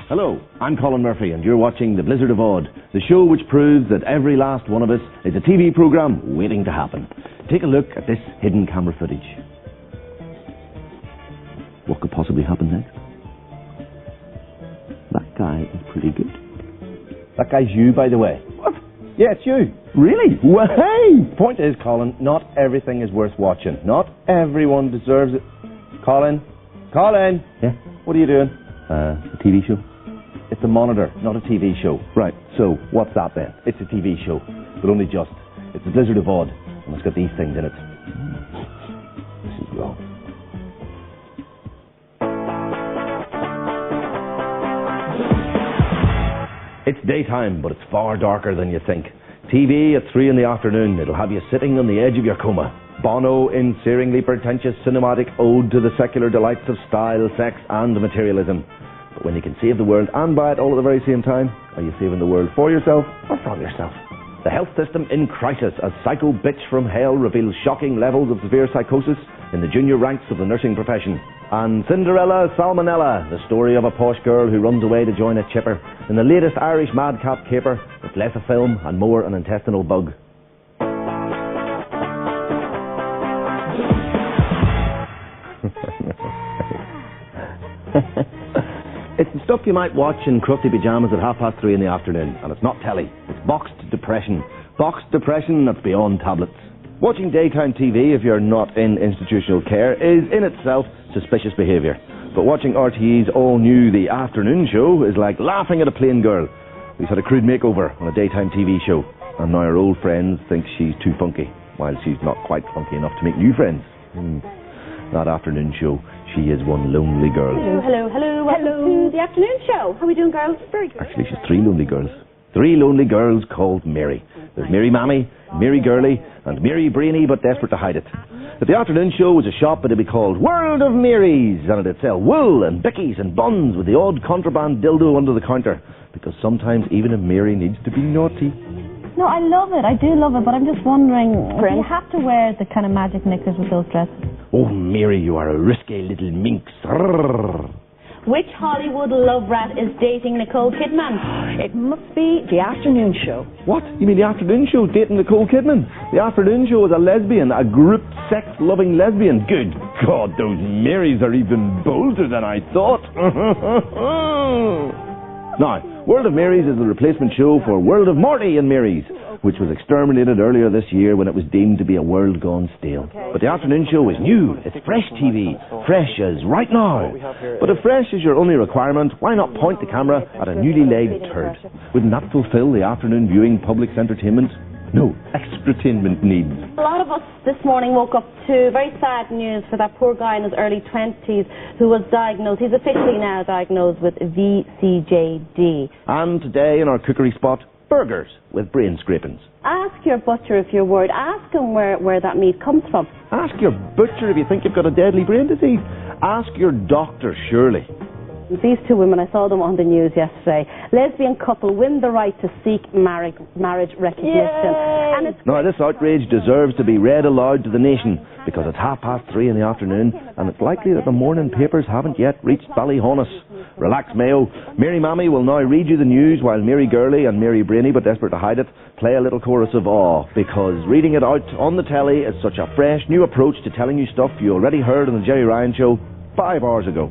Hello, I'm Colin Murphy and you're watching The Blizzard of Odd, the show which proves that every last one of us is a TV programme waiting to happen. Take a look at this hidden camera footage. What could possibly happen next? That guy is pretty good. That guy's you, by the way. What? Yeah, it's you. Really? Well, hey! Point is, Colin, not everything is worth watching. Not everyone deserves it. Colin? Colin? Yeah? What are you doing? A TV show. It's a monitor, not a TV show. Right, so what's that then? It's a TV show, but only just. It's The Blizzard of Odd, and it's got these things in it. This is wrong. It's daytime, but it's far darker than you think. TV at 3 in the afternoon, it'll have you sitting on the edge of your coma. Bono in searingly pretentious cinematic ode to the secular delights of style, sex and materialism. But when you can save the world and buy it all at the very same time, are you saving the world for yourself or from yourself? The health system in crisis as psycho bitch from hell reveals shocking levels of severe psychosis in the junior ranks of the nursing profession. And Cinderella Salmonella, the story of a posh girl who runs away to join a chipper in the latest Irish madcap caper with less a film and more an intestinal bug. It's the stuff you might watch in crusty pyjamas at 3:30 in the afternoon, and it's not telly. It's boxed depression. Boxed depression that's beyond tablets. Watching daytime TV, if you're not in institutional care, is in itself suspicious behaviour. But watching RTE's all-new The Afternoon Show is like laughing at a plain girl who's had a crude makeover on a daytime TV show, and now her old friends think she's too funky, while she's not quite funky enough to make new friends. That afternoon show, she is one lonely girl. Hello. Welcome to The Afternoon Show. How are we doing, girls? Very good. Actually, she's 3 lonely girls. 3 lonely girls called Mary. There's Mary Mammy, Mary Girly, and Mary Brainy, but desperate to hide it. But The Afternoon Show was a shop, it'd be called World of Marys, and it'd sell wool and bickies and buns with the odd contraband dildo under the counter, because sometimes even a Mary needs to be naughty. No, I love it. I do love it, but I'm just wondering, do you have to wear the kind of magic knickers with those dresses? Oh, Mary, you are a risky little minx. Which Hollywood love rat is dating Nicole Kidman? It must be The Afternoon Show. What? You mean The Afternoon Show dating Nicole Kidman? The Afternoon Show is a lesbian, a group sex-loving lesbian. Good God, those Marys are even bolder than I thought. Now, World of Marys is the replacement show for World of Morty and Marys, which was exterminated earlier this year when it was deemed to be a world gone stale. But The Afternoon Show is new. It's fresh TV. Fresh as right now. But if fresh is your only requirement, why not point the camera at a newly laid turd? Wouldn't that fulfill the afternoon viewing public's entertainment? No, extratainment needs. A lot of us this morning woke up to very sad news for that poor guy in his early 20s who was diagnosed. He's officially now diagnosed with VCJD. And today in our cookery spot, burgers with brain scrapings. Ask your butcher if you're worried. Ask him where that meat comes from. Ask your butcher if you think you've got a deadly brain disease. Ask your doctor, surely. These 2 women, I saw them on the news yesterday. Lesbian couple win the right to seek marriage recognition. And it's now, this outrage deserves to be read aloud to the nation, because it's 3:30 in the afternoon, and it's likely that the morning papers haven't yet reached Ballyhonus. Relax, Mayo. Mary Mammy will now read you the news, while Mary Girly and Mary Brainy, but desperate to hide it, play a little chorus of awe, because reading it out on the telly is such a fresh, new approach to telling you stuff you already heard on the Jerry Ryan Show 5 hours ago.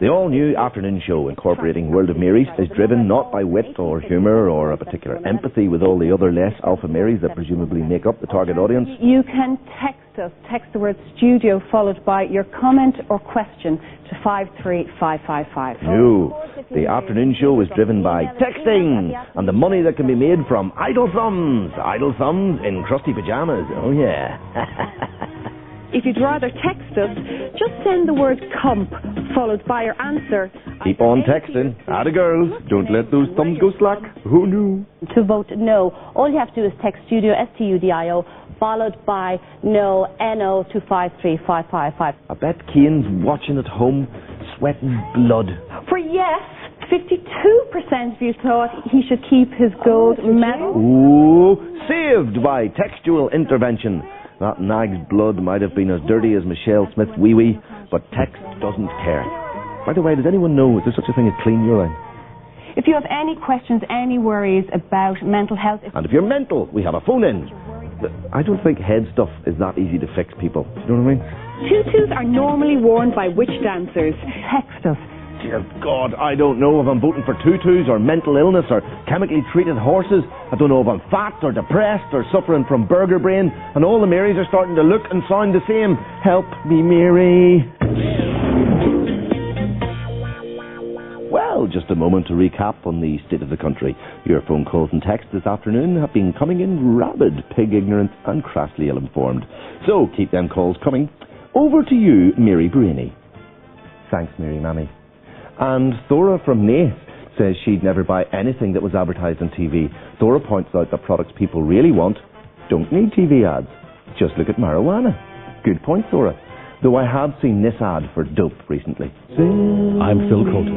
The all-new Afternoon Show, incorporating World of Marys, is driven not by wit or humour or a particular empathy with all the other less alpha Marys that presumably make up the target audience. You can text us. Text the word studio followed by your comment or question to 53555. No, the Afternoon Show is driven by texting and the money that can be made from idle thumbs. Idle thumbs in crusty pyjamas. Oh, yeah. If you'd rather text us, just send the word CUMP followed by your answer. Keep on texting. Atta girls, don't let those thumbs go slack. Oh no. To vote no, all you have to do is text studio, STUDIO, followed by no, NO to 53555. I bet Keane's watching at home, sweating blood. For yes, 52% of you thought he should keep his gold medal. Ooh, saved by textual intervention. That nag's blood might have been as dirty as Michelle Smith's wee-wee, but text doesn't care. By the way, does anyone know, is there such a thing as clean urine? If you have any questions, any worries about mental health... And if you're mental, we have a phone-in. I don't think head stuff is that easy to fix, people. You know what I mean? Tutus are normally worn by witch dancers. Text us. Dear God, I don't know if I'm voting for tutus or mental illness or chemically treated horses. I don't know if I'm fat or depressed or suffering from burger brain. And all the Marys are starting to look and sound the same. Help me, Mary. Well, just a moment to recap on the state of the country. Your phone calls and texts this afternoon have been coming in rabid, pig-ignorant and crassly ill-informed. So keep them calls coming. Over to you, Mary Brainy. Thanks, Mary Mammy. And Thora from Nath says she'd never buy anything that was advertised on TV. Thora points out that products people really want don't need TV ads. Just look at marijuana. Good point, Thora. Though I have seen this ad for dope recently. I'm Phil Coulter,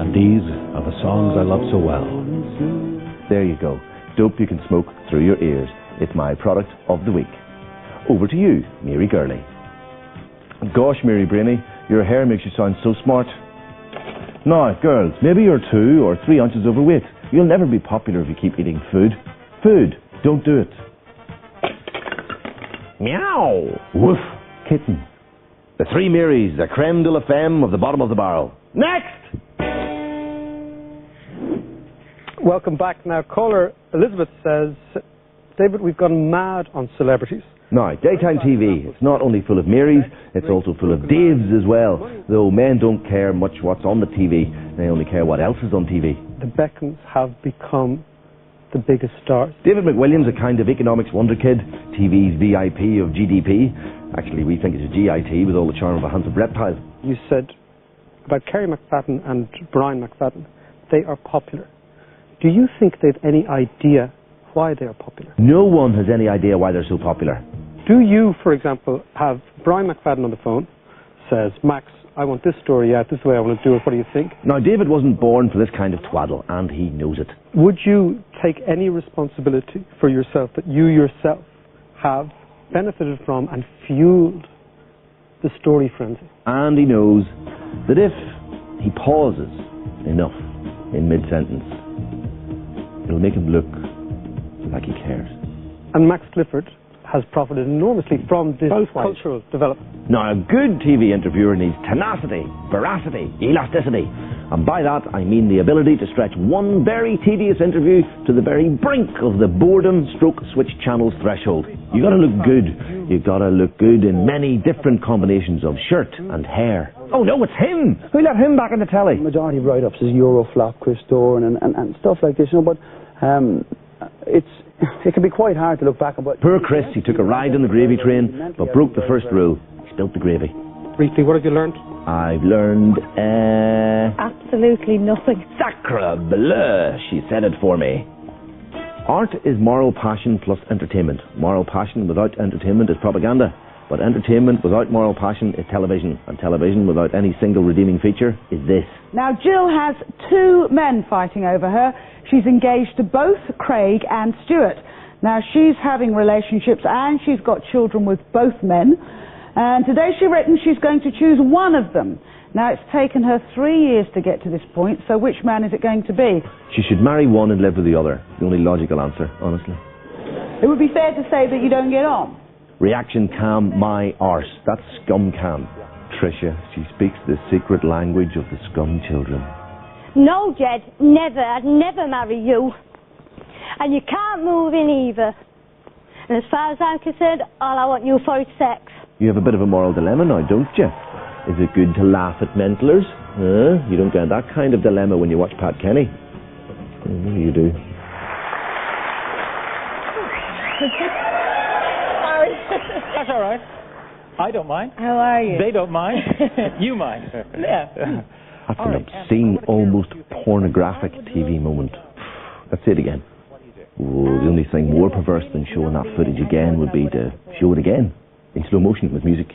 and these are the songs I love so well. There you go. Dope you can smoke through your ears. It's my product of the week. Over to you, Mary Gurley. Gosh, Mary Brainy, your hair makes you sound so smart. Now, girls, maybe you're 2 or 3 ounces overweight. You'll never be popular if you keep eating food. Food, don't do it. Meow! Woof! Kitten. The 3 Marys, the creme de la femme of the bottom of the barrel. Next! Welcome back. Now, caller Elizabeth says, David, we've gone mad on celebrities. Now, daytime TV, it's not only full of Marys, it's also full of Daves as well. Though men don't care much what's on the TV, they only care what else is on TV. The Beckhams have become the biggest stars. David McWilliams, a kind of economics wonder kid, TV's VIP of GDP. Actually, we think it's a GIT with all the charm of a handsome reptile. You said about Kerry McFadden and Brian McFadden, they are popular. Do you think they've any idea why they are popular? No one has any idea why they're so popular. Do you, for example, have Brian McFadden on the phone, says, Max, I want this story out, this is the way I want to do it, what do you think? Now, David wasn't born for this kind of twaddle, and he knows it. Would you take any responsibility for yourself that you yourself have benefited from and fueled the story frenzy? And he knows that if he pauses enough in mid-sentence, it'll make him look like he cares. And Max Clifford has profited enormously from this cultural development. Now, a good TV interviewer needs tenacity, veracity, elasticity. And by that, I mean the ability to stretch one very tedious interview to the very brink of the boredom stroke switch channels threshold. You gotta look good. You gotta look good in many different combinations of shirt and hair. Oh no, it's him! Who let him back on the telly? The majority of write-ups is Euroflop, Chris Doran and stuff like this, you know, but it can be quite hard to look back on. Poor Chris, he took a ride on the gravy train, but broke the first rule. He spilt the gravy. Briefly, what have you learned? I've learned, Absolutely nothing. Sacre bleu, she said it for me. Art is moral passion plus entertainment. Moral passion without entertainment is propaganda. But entertainment without moral passion is television. And television without any single redeeming feature is this. Now, Jill has 2 men fighting over her. She's engaged to both Craig and Stuart. Now, she's having relationships and she's got children with both men. And today she reckons she's going to choose one of them. Now, it's taken her 3 years to get to this point, so which man is it going to be? She should marry one and live with the other. The only logical answer, honestly. It would be fair to say that you don't get on. Reaction cam my arse. That's scum cam. Trisha, she speaks the secret language of the scum children. No, Jed, never. I'd never marry you. And you can't move in either. And as far as I'm concerned, all I want you for is sex. You have a bit of a moral dilemma now, don't you? Is it good to laugh at mentalers? You don't get that kind of dilemma when you watch Pat Kenny. Maybe you do. That's all right. I don't mind. How are you? They don't mind. You mind. Yeah. That's an obscene, almost pornographic TV moment. Let's say it again. Oh, the only thing more perverse than showing that footage again would be to show it again in slow motion with music.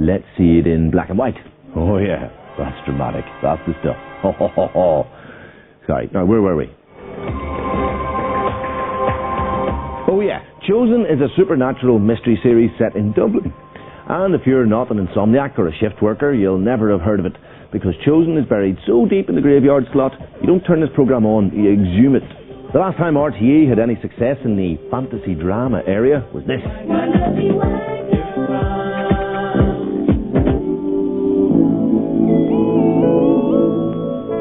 Let's see it in black and white. Oh yeah, that's dramatic. That's the stuff. Ho, ho, ho, ho. Sorry, now where were we? Oh yeah, Chosen is a supernatural mystery series set in Dublin. And if you're not an insomniac or a shift worker, you'll never have heard of it, because Chosen is buried so deep in the graveyard slot, you don't turn this programme on, you exhume it. The last time RTE had any success in the fantasy drama area was this.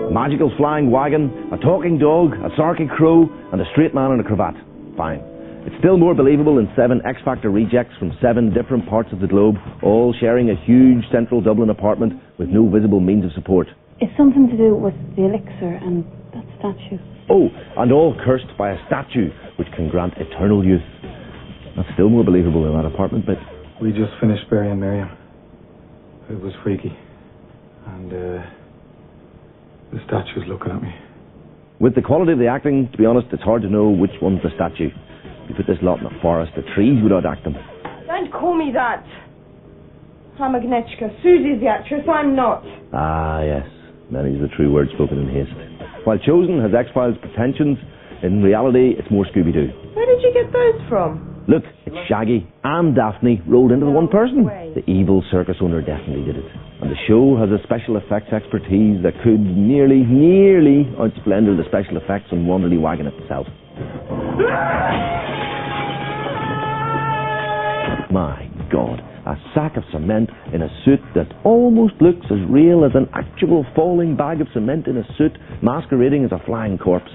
A magical flying wagon, a talking dog, a sarky crow, and a straight man in a cravat. Fine. It's still more believable than 7 X-Factor rejects from 7 different parts of the globe, all sharing a huge central Dublin apartment with no visible means of support. It's something to do with the elixir and that statue. Oh, and all cursed by a statue which can grant eternal youth. That's still more believable than that apartment bit. We just finished burying Miriam. It was freaky. And the statue's looking at me. With the quality of the acting, to be honest, it's hard to know which one's the statue. You put this lot in a forest, the trees would outact them. Don't call me that. I'm Agnieszka. Susie's the actress, I'm not. Ah, yes. Many's the true word spoken in haste. While Chosen has X-Files pretensions, in reality, it's more Scooby-Doo. Where did you get those from? Look, it's Shaggy and Daphne rolled into the one person. The evil circus owner definitely did it. And the show has a special effects expertise that could nearly outsplendor the special effects on Wanderly Wagon itself. My God, a sack of cement in a suit that almost looks as real as an actual falling bag of cement in a suit masquerading as a flying corpse.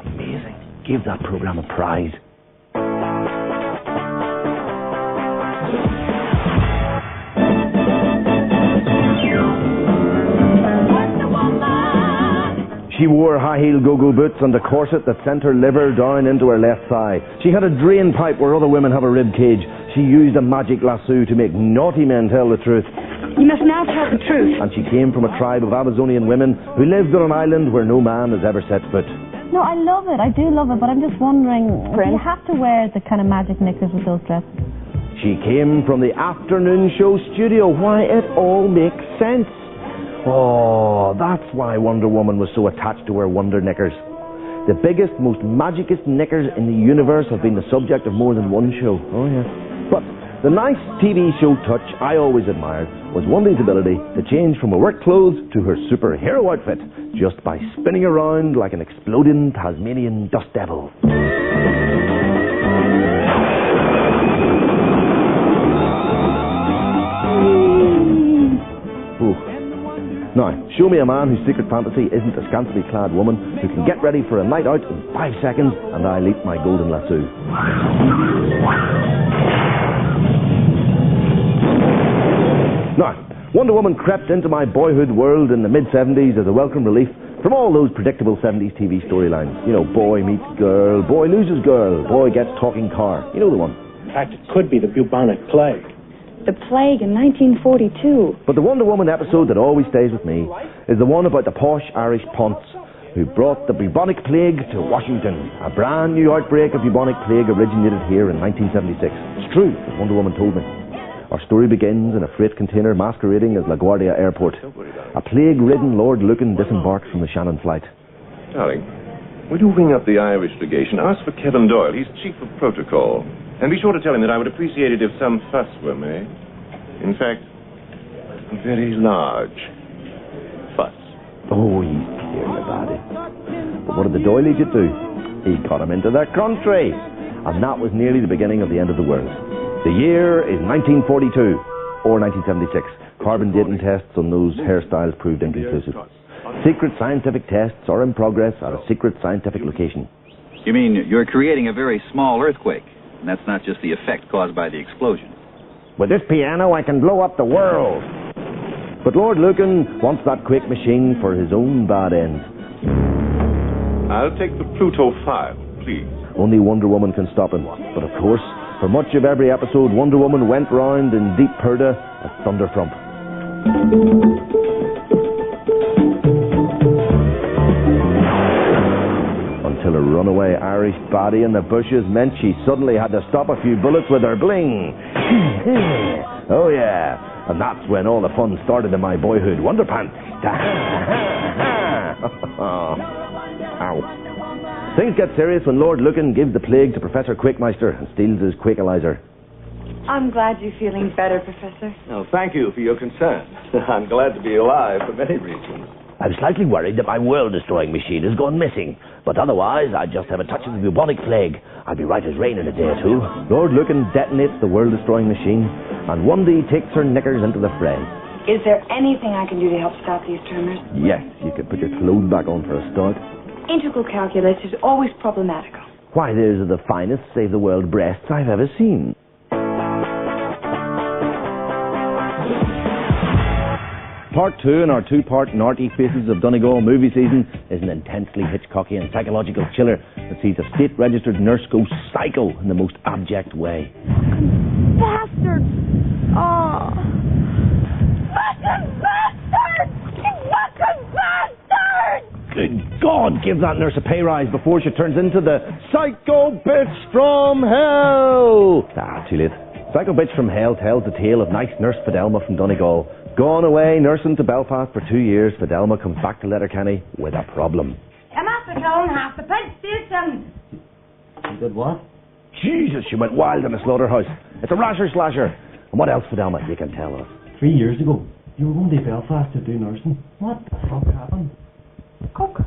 Amazing. Give that programme a prize. She wore high-heel go-go boots and a corset that sent her liver down into her left thigh. She had a drain pipe where other women have a rib cage. She used a magic lasso to make naughty men tell the truth. You must now tell the truth. And she came from a tribe of Amazonian women who lived on an island where no man has ever set foot. No, I love it. I do love it, but I'm just wondering, do you have to wear the kind of magic knickers with those dresses? She came from the afternoon show studio. Why, it all makes sense. Oh, that's why Wonder Woman was so attached to her wonder knickers. The biggest, most magicest knickers in the universe have been the subject of more than one show. Oh, yeah. But the nice TV show touch I always admired was Wondy's ability to change from her work clothes to her superhero outfit just by spinning around like an exploding Tasmanian dust devil. Now, show me a man whose secret fantasy isn't a scantily clad woman who can get ready for a night out in 5 seconds and I leap my golden lasso. Now, Wonder Woman crept into my boyhood world in the mid-70s as a welcome relief from all those predictable 70s TV storylines. You know, boy meets girl, boy loses girl, boy gets talking car. You know the one. In fact, it could be the bubonic plague. The plague in 1942. But the Wonder Woman episode that always stays with me is the one about the posh Irish ponce who brought the bubonic plague to Washington. A brand new outbreak of bubonic plague originated here in 1976. It's true, as Wonder Woman told me. Our story begins in a freight container masquerading as LaGuardia Airport. A plague-ridden Lord Lucan disembarks from the Shannon flight. Darling, would you ring up the Irish legation? Ask for Kevin Doyle. He's chief of protocol. And be sure to tell him that I would appreciate it if some fuss were made. In fact, a very large fuss. Oh, he's clearly about it. But what did the Doilies do? He got him into their country. And that was nearly the beginning of the end of the world. The year is 1942, or 1976. Carbon dating tests on those hairstyles proved inconclusive. Secret scientific tests are in progress at a secret scientific location. You mean you're creating a very small earthquake? And that's not just the effect caused by the explosion. With this piano, I can blow up the world. But Lord Lucan wants that quake machine for his own bad ends. I'll take the Pluto file, please. Only Wonder Woman can stop him. But of course, for much of every episode, Wonder Woman went round in deep purdah as Thunder Frump. Until a runaway Irish baddie in the bushes meant she suddenly had to stop a few bullets with her bling. Oh yeah, And that's when all the fun started in my boyhood. Wonderpants. Ow. Things get serious when Lord Lucan gives the plague to Professor Quakemeister and steals his Quakealizer. I'm glad you're feeling better, Professor. Oh, thank you for your concern. I'm glad to be alive for many reasons. I'm slightly worried that my world-destroying machine has gone missing, but otherwise I just have a touch of the bubonic plague. I'll be right as rain in a day or two. Lord Lucan detonates the world-destroying machine, and Wundy takes her knickers into the fray. Is there anything I can do to help stop these tremors? Yes, you could put your clothes back on for a start. Integral calculus is always problematical. Why, those are the finest save-the-world breasts I've ever seen. Part 2 in our two-part Narty Faces of Donegal movie season is an intensely Hitchcockian psychological chiller that sees a state-registered nurse go psycho in the most abject way. Bastard! Oh. Fucking bastard! You fucking bastard! Good God, give that nurse a pay rise before she turns into the psycho bitch from hell! Too late. Psycho bitch from hell tells the tale of nice nurse Fidelma from Donegal. Gone away nursing to Belfast for 2 years, Fidelma comes back to Letterkenny with a problem. Come up and Colin, half the pig station. You did what? Jesus, she went wild in a slaughterhouse. It's a rasher slasher. And what else, Fidelma, you can tell us? 3 years ago, you were going to Belfast to do nursing. What the fuck happened? Coke.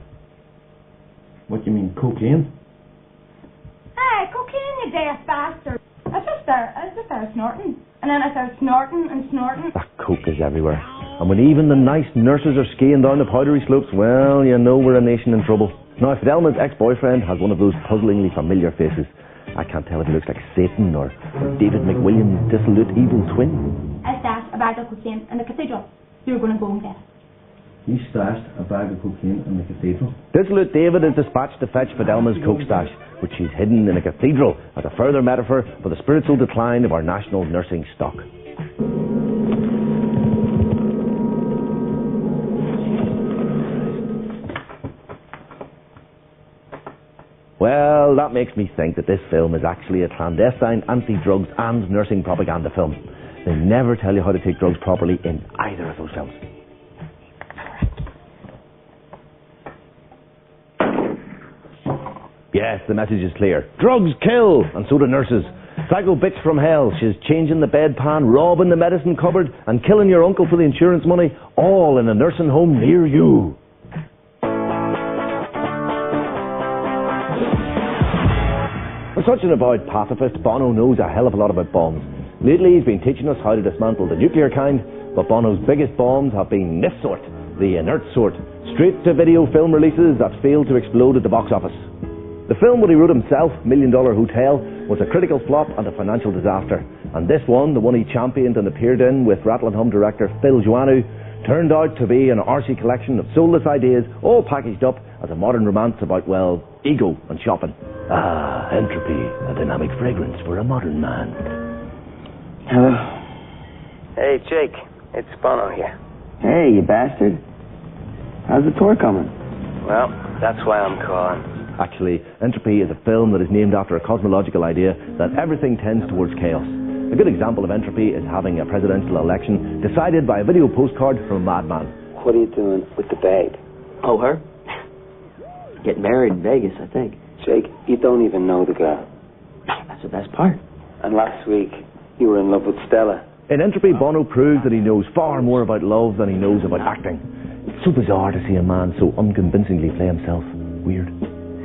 What do you mean, cocaine? Hey, cocaine, you deaf bastard. I just started snorting. And then I started snorting and snorting. That coke is everywhere. And when even the nice nurses are skiing down the powdery slopes, well, you know we're a nation in trouble. Now, Fidelma's ex-boyfriend has one of those puzzlingly familiar faces. I can't tell if he looks like Satan or David McWilliams' dissolute evil twin. I stashed a bag of cocaine in the cathedral. You're going to go and get it. You stashed a bag of cocaine in the cathedral? Dissolute David is dispatched to fetch Fidelma's coke stash, which she's hidden in a cathedral as a further metaphor for the spiritual decline of our national nursing stock. Well, that makes me think that this film is actually a clandestine anti-drugs and nursing propaganda film. They never tell you how to take drugs properly in either of those films. Yes, the message is clear. Drugs kill, and so do nurses. Psycho bitch from hell. She's changing the bedpan, robbing the medicine cupboard, and killing your uncle for the insurance money, all in a nursing home near you. For such an avowed pacifist, Bono knows a hell of a lot about bombs. Lately, he's been teaching us how to dismantle the nuclear kind, but Bono's biggest bombs have been this sort, the inert sort, straight-to-video film releases that failed to explode at the box office. The film that he wrote himself, $1 Million Hotel, was a critical flop and a financial disaster. And this one, the one he championed and appeared in with Rattle and Hum director Phil Joannou, turned out to be an artsy collection of soulless ideas, all packaged up as a modern romance about, well, ego and shopping. Ah, Entropy, a dynamic fragrance for a modern man. Hello. Hey, Jake. It's Bono here. Hey, you bastard. How's the tour coming? Well, that's why I'm calling. Actually, Entropy is a film that is named after a cosmological idea that everything tends towards chaos. A good example of entropy is having a presidential election decided by a video postcard from a madman. What are you doing with the babe? Oh, her? Getting married in Vegas, I think. Jake, you don't even know the girl. That's the best part. And last week, you were in love with Stella. In Entropy, Bono proves that he knows far more about love than he knows about acting. It's so bizarre to see a man so unconvincingly play himself. Weird.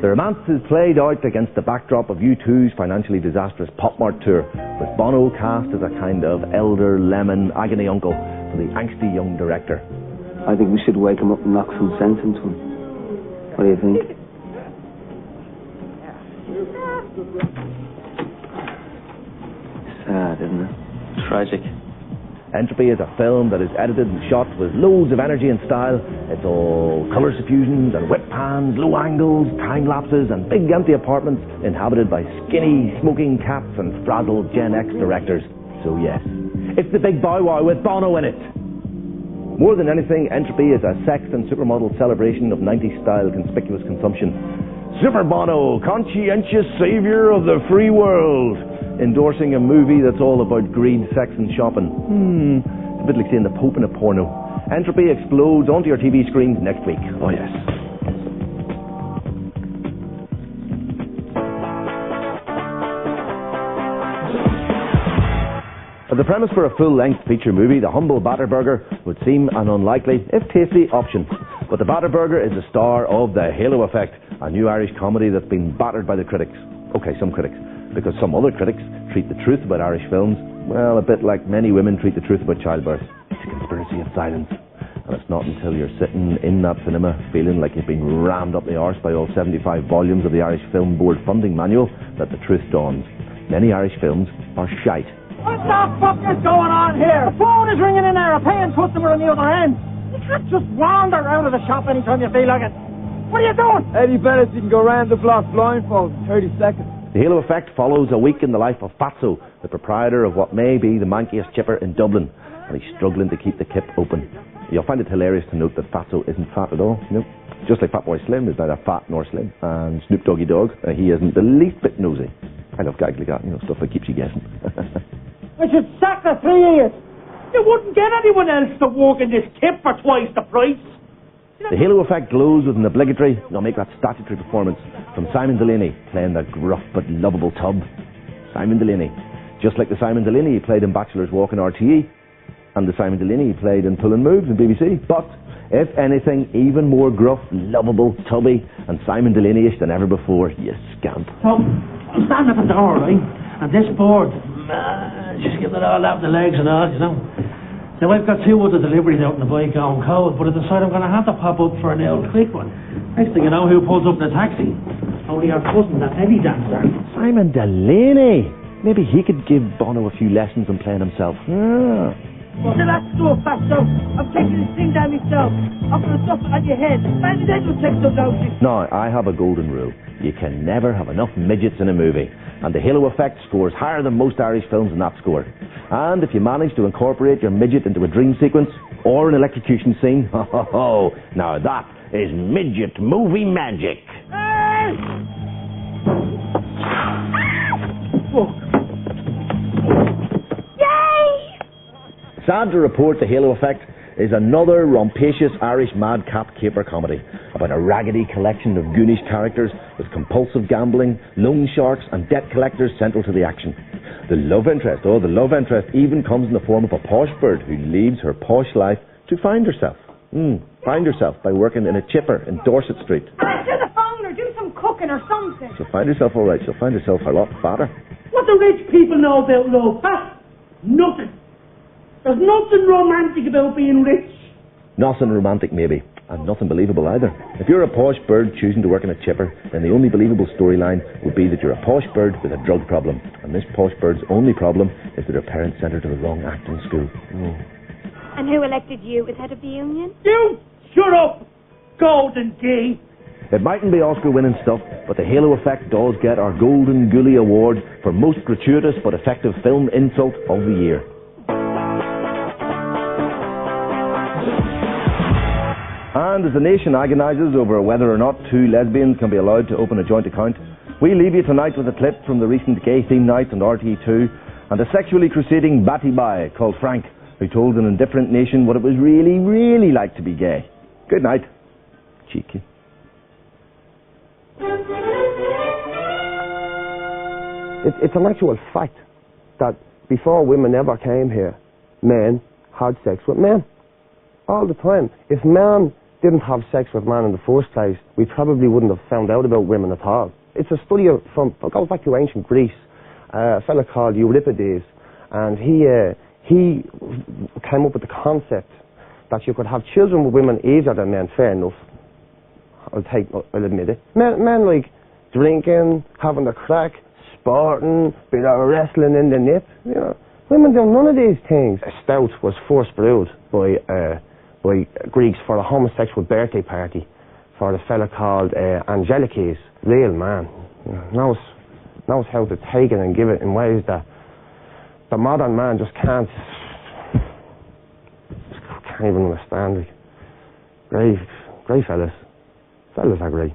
The romance is played out against the backdrop of U2's financially disastrous Pop Mart tour, with Bono cast as a kind of elder lemon agony uncle for the angsty young director. I think we should wake him up and knock some sense into him. What do you think? Sad, isn't it? Tragic. Entropy is a film that is edited and shot with loads of energy and style. It's all colour suffusions and whip pans, low angles, time lapses and big empty apartments inhabited by skinny, smoking cats and frazzled Gen X directors. So yes, it's the big bow wow with Bono in it. More than anything, Entropy is a sex and supermodel celebration of 90s style conspicuous consumption. Super Bono, conscientious saviour of the free world, endorsing a movie that's all about greed, sex and shopping. a bit like seeing the Pope in a porno. Entropy explodes onto your TV screens next week. Oh yes. The premise for a full-length feature movie, The Humble Batter Burger, would seem an unlikely, if tasty, option. But The Batter Burger is the star of The Halo Effect, a new Irish comedy that's been battered by the critics. Okay, some critics. Because some other critics treat the truth about Irish films, well, a bit like many women treat the truth about childbirth. It's a conspiracy of silence. And it's not until you're sitting in that cinema feeling like you've been rammed up the arse by all 75 volumes of the Irish Film Board funding manual that the truth dawns. Many Irish films are shite. What the fuck is going on here? The phone is ringing in there, a paying customer on the other end. You can't just wander out of the shop anytime you feel like it. What are you doing? Eddie Bennett, you can go round the block blindfolded in 30 seconds. The Halo Effect follows a week in the life of Fatso, the proprietor of what may be the mankiest chipper in Dublin, and he's struggling to keep the kip open. You'll find it hilarious to note that Fatso isn't fat at all. Nope. Just like Fatboy Slim is neither fat nor slim. And Snoop Doggy Dogg, he isn't the least bit nosy. I love gags like that, stuff that keeps you guessing. I should sack the three of you. You wouldn't get anyone else to work in this kip for twice the price. The Halo Effect glows with an obligatory, make that statutory performance from Simon Delaney, playing the gruff but lovable tub. Simon Delaney. Just like the Simon Delaney he played in Bachelor's Walk in RTE, and the Simon Delaney he played in Pullin' Moves in BBC. But, if anything, even more gruff, lovable, tubby, and Simon Delaney-ish than ever before, you scamp. So, I'm standing at the door, right? And this board, just give it all out the legs and all, Now, I've got 2 other deliveries out in the bike going cold, but I decided I'm going to have to pop up for an old quick one. Next thing you know, who pulls up in a taxi? Only our cousin, that Eddie dancer. Simon Delaney! Maybe he could give Bono a few lessons on playing himself. Yeah. Well, that's so fast, so I'm taking this thing down myself. I'm going to stuff it on your head. Maybe then you'll take some notice. Now, I have a golden rule. You can never have enough midgets in a movie. And The Halo Effect scores higher than most Irish films in that score. And if you manage to incorporate your midget into a dream sequence or an electrocution scene, now that is midget movie magic. Yay! Sad to report, The Halo Effect is another rampacious Irish madcap caper comedy about a raggedy collection of goonish characters with compulsive gambling, loan sharks and debt collectors central to the action. The love interest even comes in the form of a posh bird who leaves her posh life to find herself. Find herself by working in a chipper in Dorset Street. Answer the phone or do some cooking or something. She'll find herself all right. She'll find herself a lot fatter. What do rich people know about love? Huh? Nothing. There's nothing romantic about being rich. Nothing romantic, maybe. And nothing believable either. If you're a posh bird choosing to work in a chipper, then the only believable storyline would be that you're a posh bird with a drug problem. And this posh bird's only problem is that her parents sent her to the wrong acting school. And who elected you as head of the union? You! Shut up! Golden Gay! It mightn't be Oscar-winning stuff, but The Halo Effect does get our Golden Gully Award for most gratuitous but effective film insult of the year. And as the nation agonises over whether or not 2 lesbians can be allowed to open a joint account, we leave you tonight with a clip from the recent gay theme night on RTE2 and a sexually crusading batty boy called Frank, who told an indifferent nation what it was really, really like to be gay. Good night. Cheeky. It's an actual fact that before women ever came here, men had sex with men. All the time. If men didn't have sex with men in the first place, we probably wouldn't have found out about women at all. It's a study goes back to ancient Greece, a fella called Euripides, and he came up with the concept that you could have children with women easier than men. Fair enough. I'll admit it. Men like drinking, having a crack, sporting, bit of wrestling in the nip. Women do none of these things. A stout was first brewed by Greeks for a homosexual birthday party for a fella called Angelikes. Real man. Knows how to take it and give it in ways that the modern man just can't even understand. Great fellas. Fellas are great.